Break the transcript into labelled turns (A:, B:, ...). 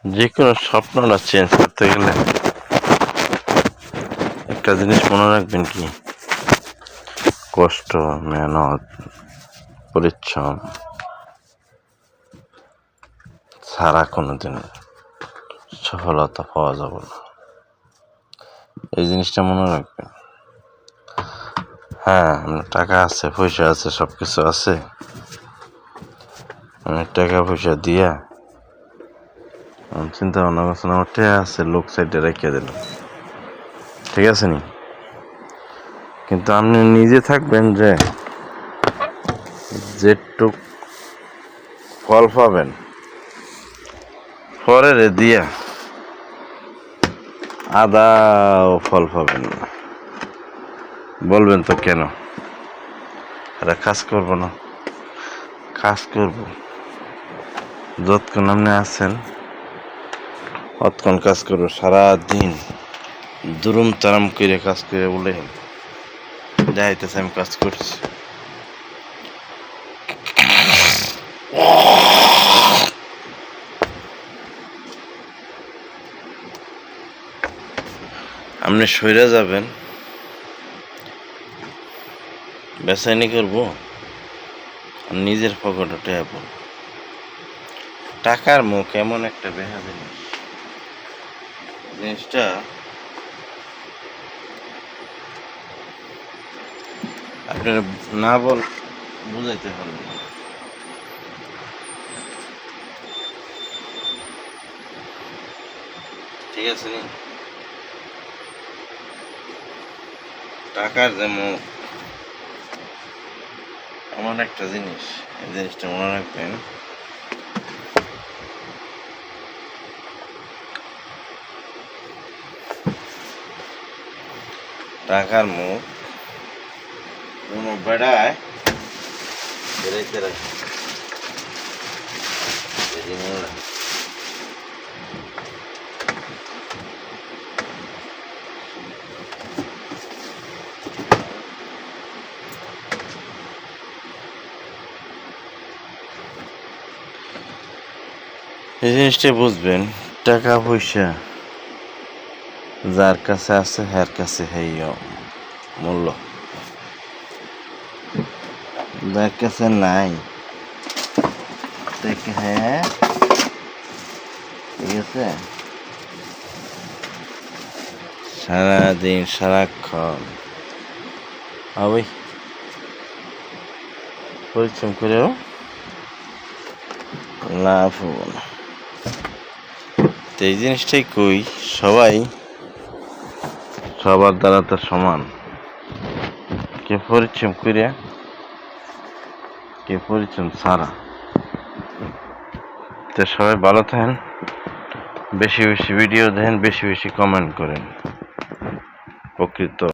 A: যে কোনো স্বপ্নটা চেঞ্জ করতে গেলে একটা জিনিস মনে রাখবেন, কি কষ্ট, মেহনত, পরিশ্রম ছাড়া কোনোদিন সফলতা পাওয়া যাবে না। এই জিনিসটা মনে রাখবেন। হ্যাঁ, আপনার টাকা আছে, পয়সা আছে, সব কিছু আছে, অনেক টাকা পয়সা দিয়া চিন্তা ভাবনা করছেন আমার টাকা আছে, লোক সাইডে রেখে দিলাম, ঠিক আছে নি? কিন্তু আপনি নিজে থাকবেন যে যেটুক ফল পাবেন পরে দিয়া আদাও ফল পাবেন না। বলবেন তো কেন? এটা কাজ করবো না? কাজ করব, যতক্ষণ আপনি আছেন অতক্ষণ কাজ করবো। সারাদিন দুরুম তারাম করে কাজ করে বলে দেখাইতেছে আমি কাজ করছি। আপনি সইরা যাবেন, বেচাইনি করবো, নিজের পকেটে টেয়া পড়ব। টাকার মুখ এমন একটা বেহা জিনিস, জিনিসটা আপনার না বুঝাইতে পারবেন না। ঠিক আছে নি? টাকার যে মুখ এমন একটা জিনিস, এই জিনিসটা মনে রাখবেন। টাকার মুখ কোনো বেড়ায় বেড়াইতে রাখে। এই জিনিসটা বুঝবেন, টাকা পয়সা যার কাছে আছে হের কাছে হেই মূল্য, যার কাছে নাই হ্যাঁ, ঠিক আছে, সারাদিন সারাক্ষণ ওই পরিশ্রম করেও লাভ হবো না। তো এই জিনিসটাই কই, সবাই সবার দ্বারা তো সমান, কে পরিশ্রম করে, কে পরিশ্রম ছাড়া। তো সবাই ভালো থাকেন, বেশি বেশি ভিডিও দেখেন, বেশি বেশি কমেন্ট করেন। প্রকৃত